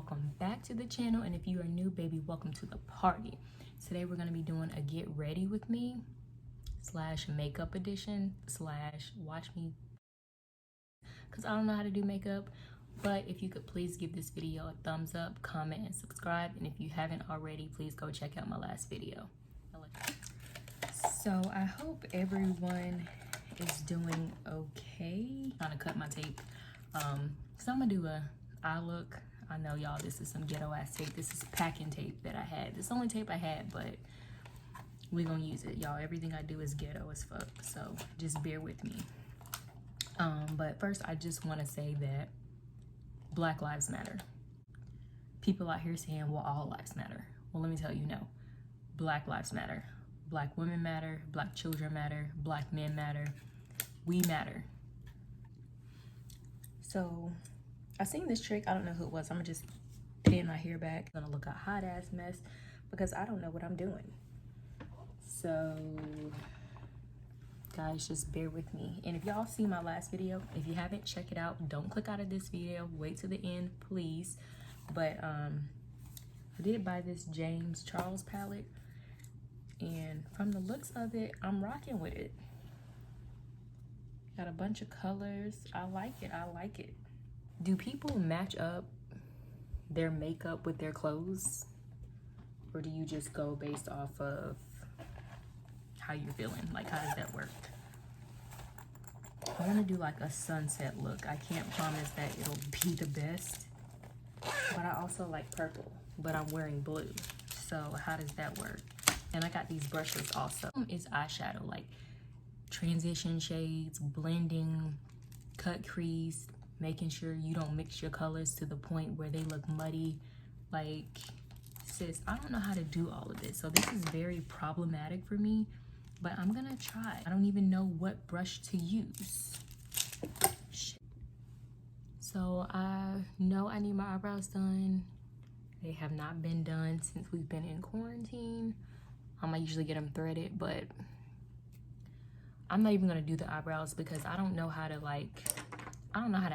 welcome back to the channel, and if you are new, baby, welcome to the party. Today we're going to be doing a get ready with me slash makeup edition slash watch me, because I don't know how to do makeup. But if you could please give this video a thumbs up, comment, and subscribe, and if you haven't already, please go check out my last video. So I hope everyone is doing okay. I'm trying to cut my tape, so I'm gonna do a eye look. I know, y'all, this is some ghetto ass tape. This is packing tape that I had. This is the only tape I had, but we gonna use it, y'all. Everything I do is ghetto as fuck, so just bear with me. But first, I just want to say that Black Lives Matter. People out here saying, well, all lives matter. Well, let me tell you, no. Black lives matter. Black women matter. Black children matter. Black men matter. We matter. So I seen this trick. I don't know who it was. I'm gonna just pin my hair back. I'm gonna look a hot ass mess because I don't know what I'm doing. So guys, just bear with me. And if y'all see my last video, if you haven't, check it out. Don't click out of this video. Wait to the end, please. But I did buy this James Charles palette, and from the looks of it, I'm rocking with it. Got a bunch of colors. I like it. I like it. Do people match up their makeup with their clothes? Or do you just go based off of how you're feeling? Like, how does that work? I want to do like a sunset look. I can't promise that it'll be the best, but I also like purple, but I'm wearing blue. So how does that work? And I got these brushes also. It's eyeshadow, like transition shades, blending, cut crease, making sure you don't mix your colors to the point where they look muddy. Like, sis, I don't know how to do all of this. So this is very problematic for me, but I'm gonna try. I don't even know what brush to use. Shit. So I know I need my eyebrows done. They have not been done since we've been in quarantine. I usually get them threaded, but I'm not even gonna do the eyebrows because I don't know how to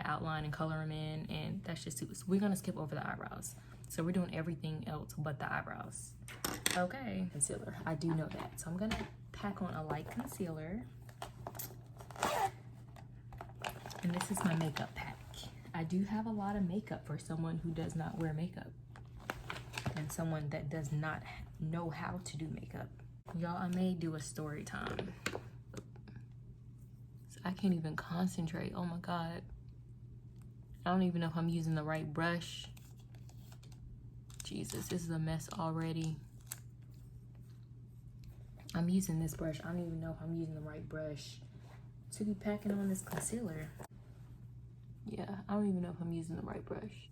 outline and color them in, and that's just too, so we're gonna skip over the eyebrows. So we're doing everything else but the eyebrows. Okay, concealer, I do know that. So I'm gonna pack on a light concealer. And this is my makeup pack. I do have a lot of makeup for someone who does not wear makeup and someone that does not know how to do makeup. Y'all, I may do a story time. I can't even concentrate. Oh my God. I don't even know if I'm using the right brush. Jesus, this is a mess already. I'm using this brush. I don't even know if I'm using the right brush to be packing on this concealer. Yeah, I don't even know if I'm using the right brush.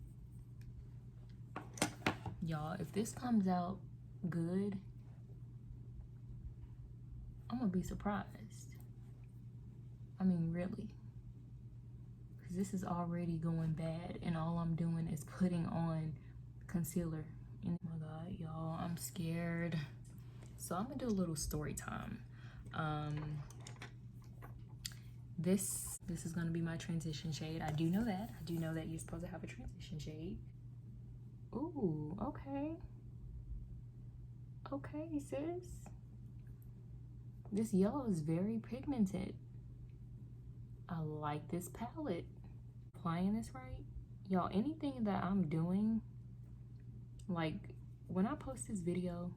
Y'all, if this comes out good, I'm gonna be surprised. I mean, really. Because this is already going bad, and all I'm doing is putting on concealer. And oh my God, y'all, I'm scared. So I'm gonna do a little story time. This is gonna be my transition shade. I do know that. I do know that you're supposed to have a transition shade. Ooh, okay. Okay, sis. This yellow is very pigmented. I like this palette. Applying this right. Y'all, anything that I'm doing, like when I post this video,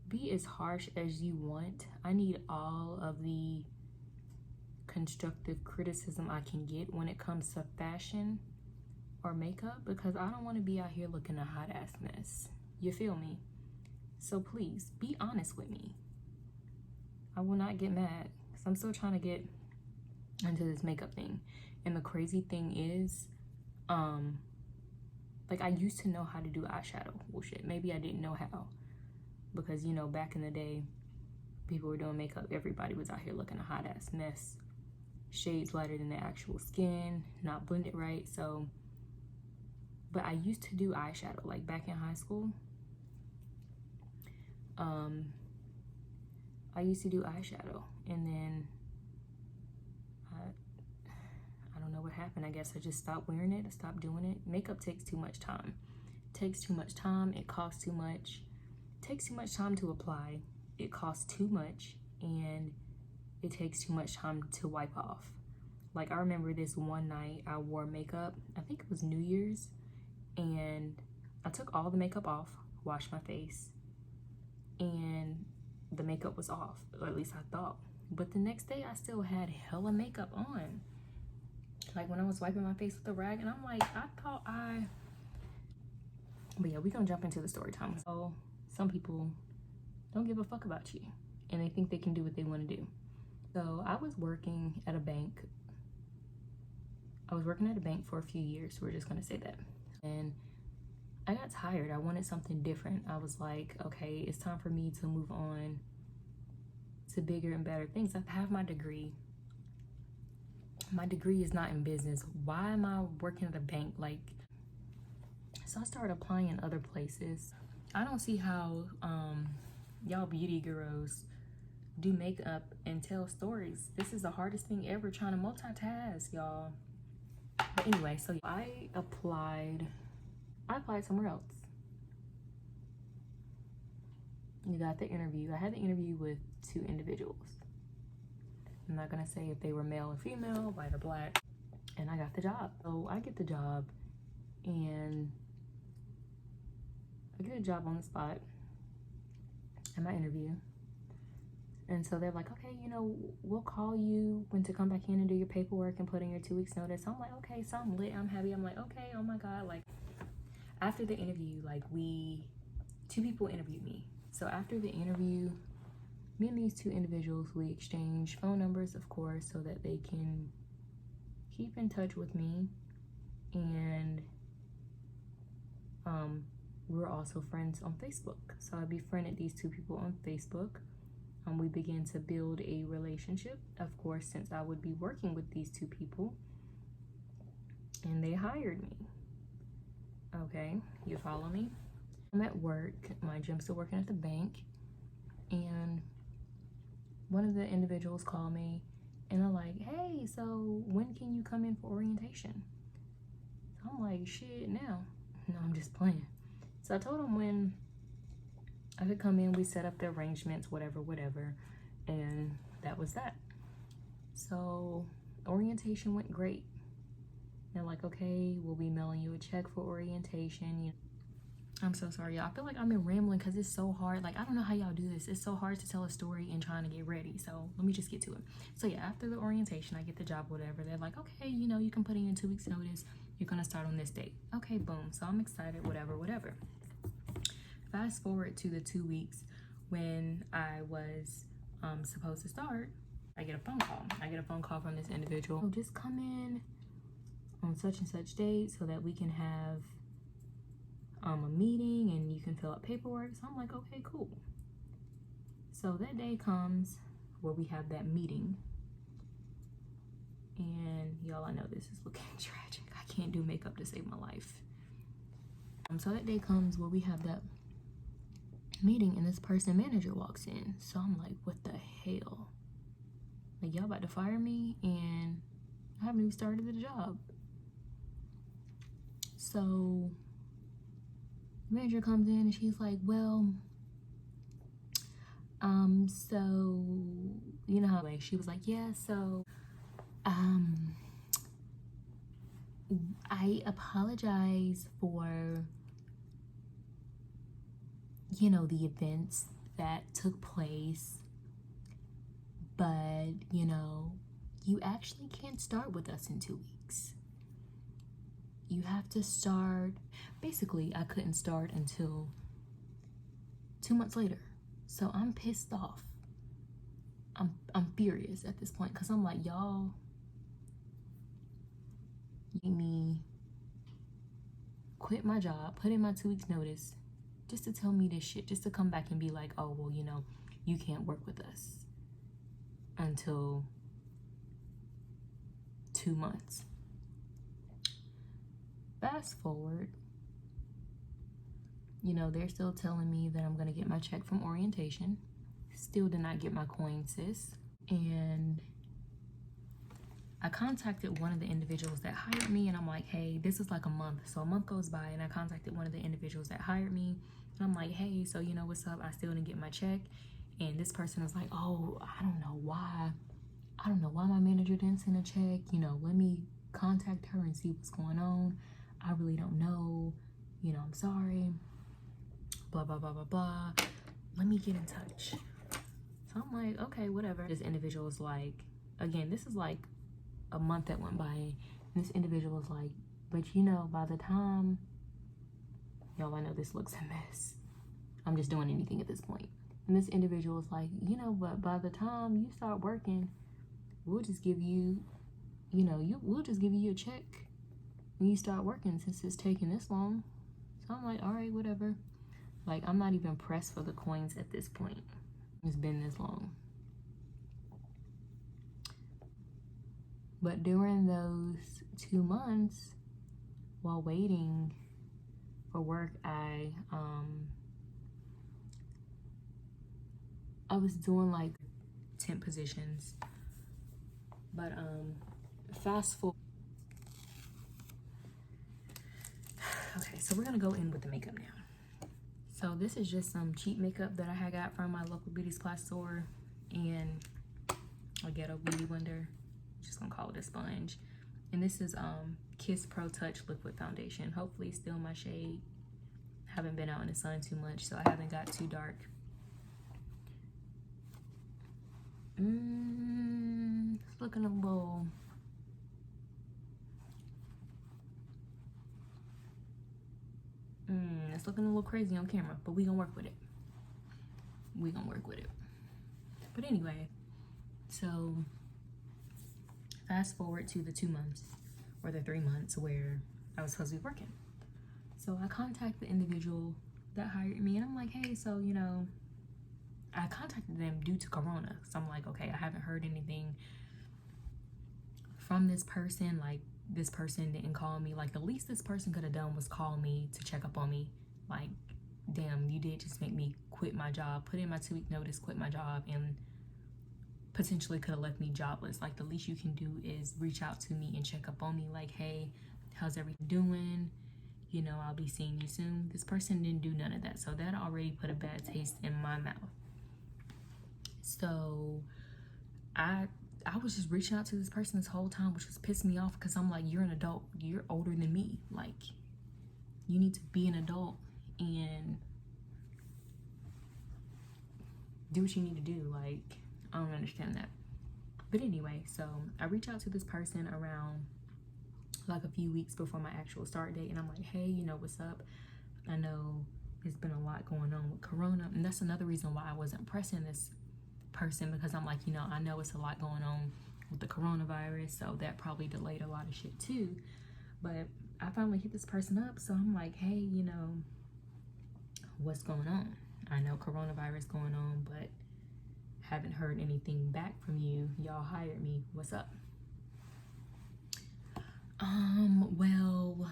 be as harsh as you want. I need all of the constructive criticism I can get when it comes to fashion or makeup, because I don't want to be out here looking a hot ass mess. You feel me? So please be honest with me. I will not get mad because I'm still trying to get into this makeup thing. And the crazy thing is, like, I used to know how to do eyeshadow. Well, shit, maybe I didn't know how, because, you know, back in the day, people were doing makeup. Everybody was out here looking a hot ass mess. Shades lighter than the actual skin, not blended right. So, but I used to do eyeshadow, like back in high school. I used to do eyeshadow, and then I don't know what happened. happened. I guess I just stopped wearing it. I stopped doing it. Makeup takes too much time. It takes too much time. It costs too much. It takes too much time to apply. It costs too much. And it takes too much time to wipe off. Like, I remember this one night I wore makeup. I think it was New Year's. And I took all the makeup off, washed my face, and the makeup was off, or at least I thought. But the next day I still had hella makeup on. Like when I was wiping my face with a rag, and I'm like, but yeah, we're gonna jump into the story time. So some people don't give a fuck about you, and they think they can do what they want to do. So I was working at a bank. For a few years. We're just gonna say that. And I got tired. I wanted something different. I was like, okay, it's time for me to move on to bigger and better things. I have my degree. My degree is not in business. Why am I working at a bank? Like, so I started applying in other places. I don't see how y'all beauty gurus do makeup and tell stories. This is the hardest thing ever, trying to multitask, y'all. But anyway, so I applied somewhere else. You got the interview. I had the interview with 2 individuals. I'm not gonna say if they were male or female, white or black. And I got the job. So I get the job, and I get a job on the spot in my interview. And so they're like, okay, you know, we'll call you when to come back in and do your paperwork and put in your 2 weeks notice. So I'm like, okay, so I'm lit, I'm happy. I'm like, okay, oh my God. Like, after the interview, like 2 people interviewed me. So after the interview, me and these 2 individuals, we exchanged phone numbers, of course, so that they can keep in touch with me. And we were also friends on Facebook. So I befriended these 2 people on Facebook. We began to build a relationship, of course, since I would be working with these 2 people. And they hired me. Okay, you follow me? I'm at work. Mind you, I'm still working at the bank. And one of the individuals called me, and they're like, hey, so when can you come in for orientation? So I'm like, shit, now. No, I'm just playing. So I told them when I could come in. We set up the arrangements, whatever. And that was that. So orientation went great. They're like, okay, we'll be mailing you a check for orientation. I'm so sorry, y'all. I feel like I've been rambling because it's so hard. Like, I don't know how y'all do this. It's so hard to tell a story and trying to get ready. So let me just get to it. So yeah, after the orientation, I get the job, whatever. They're like, okay, you know, you can put in your 2 weeks notice. You're going to start on this date. Okay, boom. So I'm excited, whatever. Fast forward to the 2 weeks when I was supposed to start. I get a phone call. I get a phone call from this individual. Oh, just come in on such and such date so that we can have a meeting and you can fill out paperwork. So I'm like, okay, cool. So that day comes where we have that meeting. And y'all, I know this is looking tragic. I can't do makeup to save my life. So that day comes where we have that meeting, and this manager walks in. So I'm like, what the hell? Like, y'all about to fire me and I haven't even started the job. So the manager comes in and she's like, well, so you know how, like, she was like, yeah, so I apologize for, you know, the events that took place, but, you know, you actually can't start with us in 2 weeks. You have to start, basically, I couldn't start until 2 months later. So I'm pissed off. I'm furious at this point, because I'm like, y'all made me quit my job, put in my 2 weeks notice, just to tell me this shit, just to come back and be like, oh, well, you know, you can't work with us until 2 months. Fast forward, you know, they're still telling me that I'm gonna get my check from orientation. Still did not get my coin, sis. And I contacted one of the individuals that hired me, and I'm like, hey, this is like a month. So a month goes by, and I contacted one of the individuals that hired me, and I'm like, hey, so you know what's up? I still didn't get my check. And this person was like, oh, I don't know why my manager didn't send a check. You know, let me contact her and see what's going on. I really don't know. You know, I'm sorry. Blah, blah, blah, blah, blah. Let me get in touch. So I'm like, okay, whatever. This individual was like, again, this is like a month that went by. And this individual was like, but you know, by the time, y'all, I know this looks a mess. I'm just doing anything at this point. And this individual was like, you know, but by the time you start working, we'll just give you, we'll just give you a check when you start working since it's taking this long. So I'm like, all right, whatever. Like, I'm not even pressed for the coins at this point. It's been this long. But during those 2 months, while waiting for work, I was doing like temp positions. But fast forward. Okay, so we're gonna go in with the makeup now. So this is just some cheap makeup that I had got from my local beauty supply store, and a ghetto beauty blender. Just gonna call it a sponge. And this is Kiss Pro Touch liquid foundation. Hopefully still my shade. Haven't been out in the sun too much, so I haven't got too dark. It's looking a little. It's looking a little crazy on camera, but we gonna work with it. But anyway, so fast forward to the 2 months or the 3 months where I was supposed to be working. So I contact the individual that hired me, and I'm like, hey, so you know, I contacted them due to Corona. So I'm like, okay, I haven't heard anything from this person. Like, this person didn't call me. Like, the least this person could have done was call me to check up on me. Like, damn, you did just make me quit my job, put in my 2-week notice, quit my job, and potentially could have left me jobless. Like, the least you can do is reach out to me and check up on me. Like, hey, how's everything doing? You know, I'll be seeing you soon. This person didn't do none of that. So that already put a bad taste in my mouth. So I was just reaching out to this person this whole time, which was pissing me off, because I'm like, you're an adult. You're older than me. Like, you need to be an adult and do what you need to do. Like, I don't understand that. But anyway, so I reach out to this person around like a few weeks before my actual start date, and I'm like, hey, you know, what's up? I know there's been a lot going on with Corona, and that's another reason why I wasn't pressing this person, because I'm like, you know, I know it's a lot going on with the coronavirus, so that probably delayed a lot of shit too. But I finally hit this person up, so I'm like, hey, you know, what's going on? I know coronavirus going on, but haven't heard anything back from you. Y'all hired me. What's up? Well,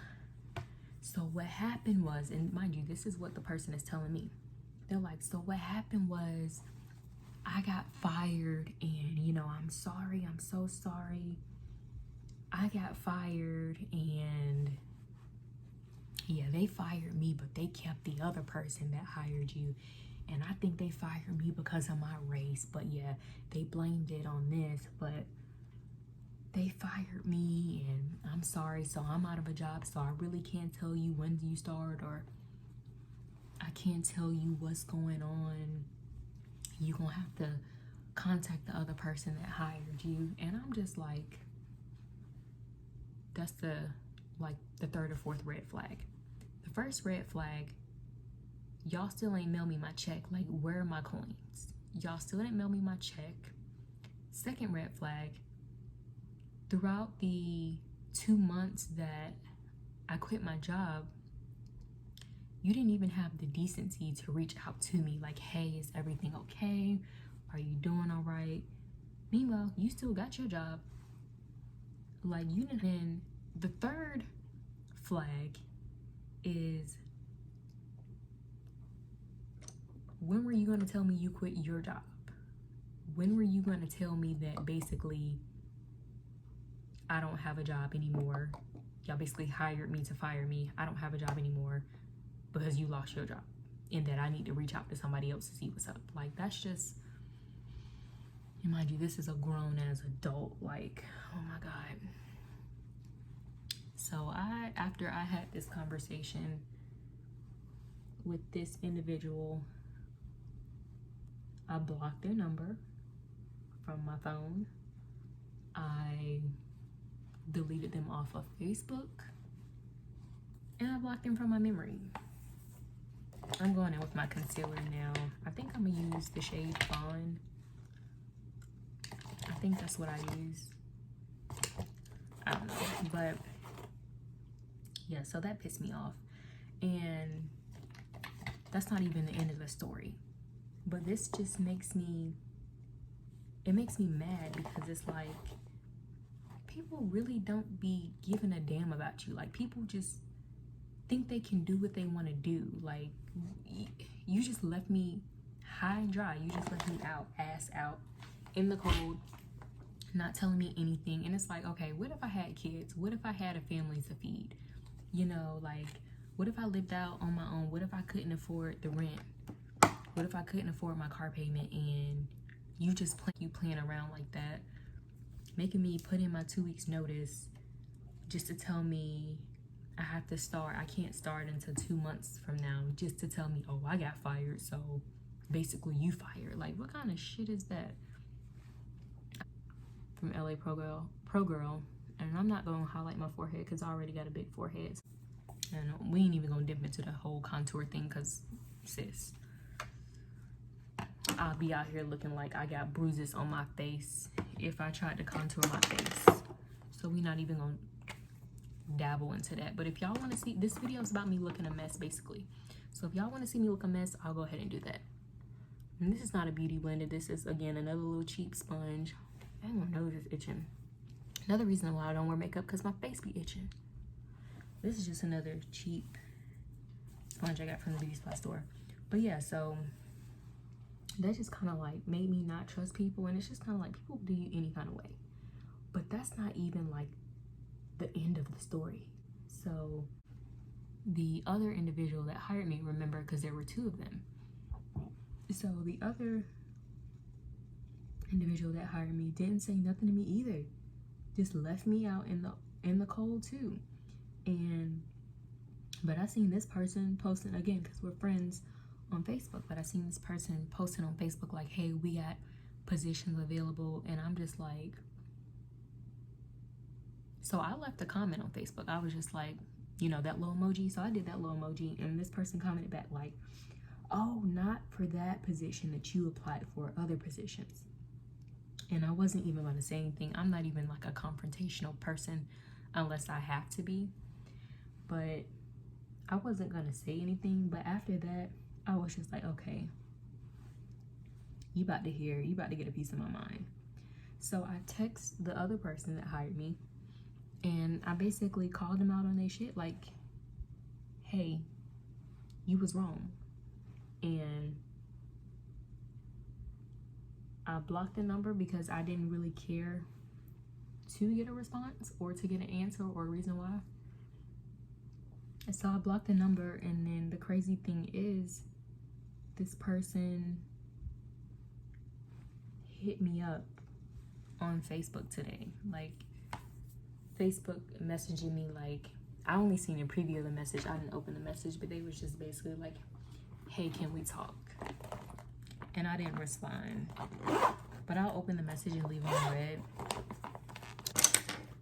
so what happened was, and mind you, this is what the person is telling me. They're like, so what happened was I got fired, and you know, I'm sorry, I'm so sorry. I got fired, and yeah, they fired me, but they kept the other person that hired you. And I think they fired me because of my race, but yeah, they blamed it on this, but they fired me, and I'm sorry, so I'm out of a job, so I really can't tell you when you start, or I can't tell you what's going on. You're gonna have to contact the other person that hired you. And I'm just like, that's the third or fourth red flag. The first red flag, y'all still ain't mail me my check. Like, where are my coins? Y'all still didn't mail me my check. Second red flag, throughout the 2 months that I quit my job, you didn't even have the decency to reach out to me like, hey, is everything okay? Are you doing all right? Meanwhile, you still got your job. Like, you didn't. And the third flag is, when were you going to tell me you quit your job? When were you going to tell me that basically I don't have a job anymore. Y'all basically hired me to fire me. I don't have a job anymore because you lost your job, and that I need to reach out to somebody else to see what's up. Like, that's just, and mind you, this is a grown ass adult. Like, oh my God. So after I had this conversation with this individual, I blocked their number from my phone. I deleted them off of Facebook, and I blocked them from my memory. I'm going in with my concealer now. I think I'm gonna use the shade Fawn. I think that's what I use. I don't know, but yeah, so that pissed me off. And that's not even the end of the story. But this just makes me, it makes me mad, because it's like, people really don't be giving a damn about you. Like, people just think they can do what they want to do. Like, you just left me high and dry. You just left me out, ass out, in the cold, not telling me anything. And it's like, okay, what if I had kids? What if I had a family to feed? You know, like, what if I lived out on my own? What if I couldn't afford the rent? What if I couldn't afford my car payment, and you just playing around like that, making me put in my 2 weeks notice just to tell me I have to start. I can't start until 2 months from now, just to tell me, oh, I got fired, so basically you fired. Like, what kind of shit is that? From LA Pro Girl, and I'm not gonna highlight my forehead because I already got a big forehead, and we ain't even gonna dip into the whole contour thing, because sis, I'll be out here looking like I got bruises on my face if I tried to contour my face. So we not even gonna dabble into that. But if y'all want to see, this video is about me looking a mess basically. So if y'all want to see me look a mess, I'll go ahead and do that. And this is not a beauty blender. This is, again, another little cheap sponge. And my nose is itching. Another reason why I don't wear makeup, because my face be itching. This is just another cheap sponge I got from the beauty supply store. But yeah, so that just kind of like made me not trust people. And it's just kind of like, people do you any kind of way. But that's not even like the end of the story. So the other individual that hired me, remember, because there were two of them. So the other individual that hired me didn't say nothing to me either. Just left me out in the cold too. But I seen this person posting, again, because we're friends on Facebook, but I seen this person posting on Facebook like, hey, we got positions available. And I'm just like, so I left a comment on Facebook. I was just like, you know, that little emoji. So I did that little emoji, and this person commented back like, oh, not for that position that you applied for, other positions. And I wasn't even going to say anything. I'm not even like a confrontational person unless I have to be. But I wasn't going to say anything. But after that, I was just like, okay, you about to get a piece of my mind. So I text the other person that hired me, and I basically called them out on their shit. Like, hey, you was wrong. And I blocked the number because I didn't really care to get a response or to get an answer or a reason why. And so I blocked the number, and then the crazy thing is, this person hit me up on Facebook today. Like, Facebook messaging me, like, I only seen a preview of the message. I didn't open the message, but they was just basically like, hey, can we talk? And I didn't respond. But I'll open the message and leave it on read.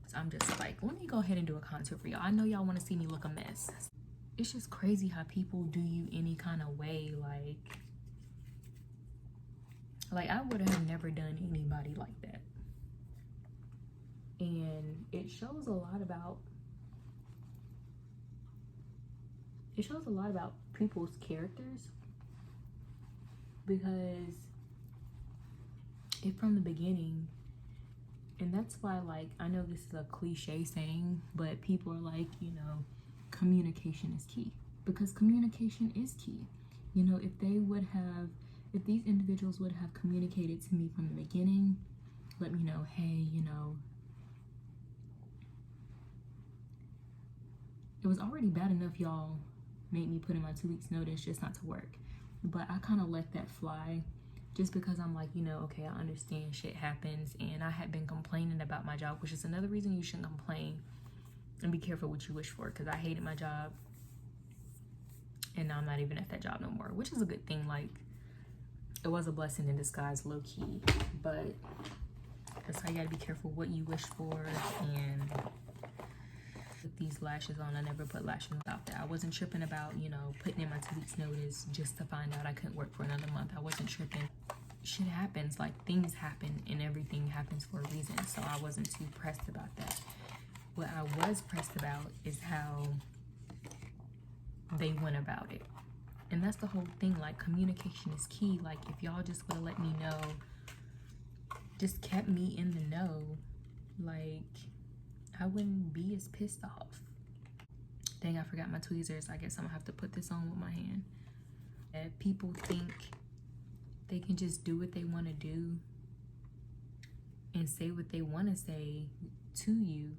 So I'm just like, let me go ahead and do a contour for y'all. I know y'all want to see me look a mess. It's just crazy how people do you any kind of way. Like I would have never done anybody like that. And it shows a lot about people's characters, because if from the beginning, and that's why, like, I know this is a cliche saying, but people are like, you know, communication is key, because communication is key. You know, if these individuals would have communicated to me from the beginning, let me know, hey, you know, it was already bad enough y'all made me put in my 2 weeks notice just not to work. But I kind of let that fly just because I'm like, you know, okay, I understand shit happens. And I had been complaining about my job, which is another reason you shouldn't complain, and be careful what you wish for, because I hated my job and now I'm not even at that job no more, which is a good thing. Like, it was a blessing in disguise, low-key, but that's why you gotta be careful what you wish for. And with these lashes on, I never put lashes out there. I wasn't tripping about, you know, putting in my 2 weeks notice just to find out I couldn't work for another month. I wasn't tripping. Shit happens, like things happen, and everything happens for a reason. So I wasn't too pressed about that. What I was pressed about is how they went about it. And that's the whole thing, like communication is key. Like if y'all just would have let me know, just kept me in the know, like I wouldn't be as pissed off. Dang, I forgot my tweezers. I guess I'm gonna have to put this on with my hand. And people think they can just do what they want to do and say what they want to say to you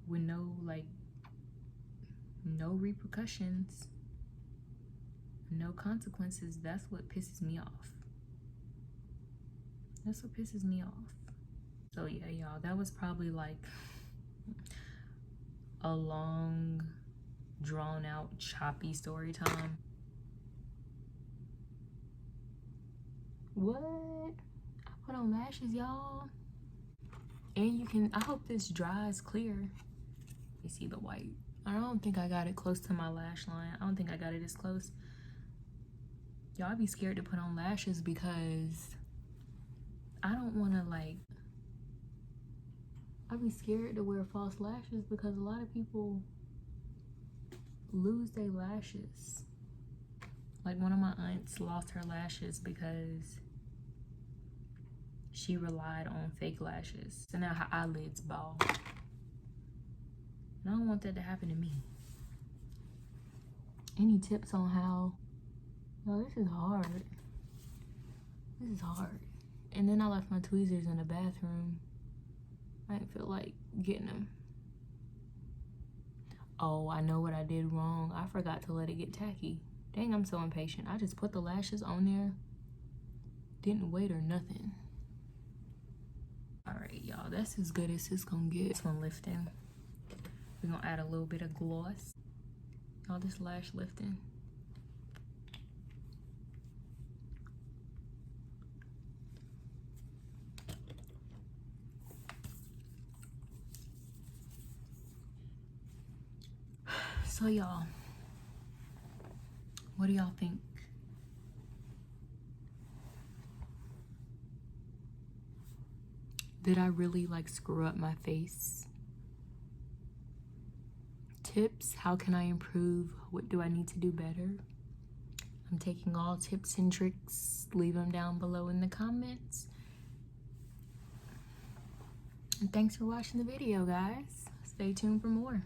with no, like, no repercussions, no consequences. That's what pisses me off. That's what pisses me off. So yeah, y'all, that was probably like a long, drawn out, choppy story time. What? I put on lashes, y'all. And you can, I hope this dries clear. You see the white. I don't think I got it close to my lash line. I don't think I got it as close. Y'all be scared to put on lashes because I don't want to, like, I'd be scared to wear false lashes because a lot of people lose their lashes. Like one of my aunts lost her lashes because she relied on fake lashes. So now her eyelids bald. And I don't want that to happen to me. Any tips on how? No, this is hard. This is hard. And then I left my tweezers in the bathroom. I didn't feel like getting them. Oh, I know what I did wrong. I forgot to let it get tacky. Dang, I'm so impatient. I just put the lashes on there. Didn't wait or nothing. All right, y'all, that's as good as it's gonna get. This one lifting. We're gonna add a little bit of gloss. All this lash lifting. So y'all, what do y'all think? Did I really like screw up my face? Tips, how can I improve? What do I need to do better? I'm taking all tips and tricks. Leave them down below in the comments. And thanks for watching the video, guys. Stay tuned for more.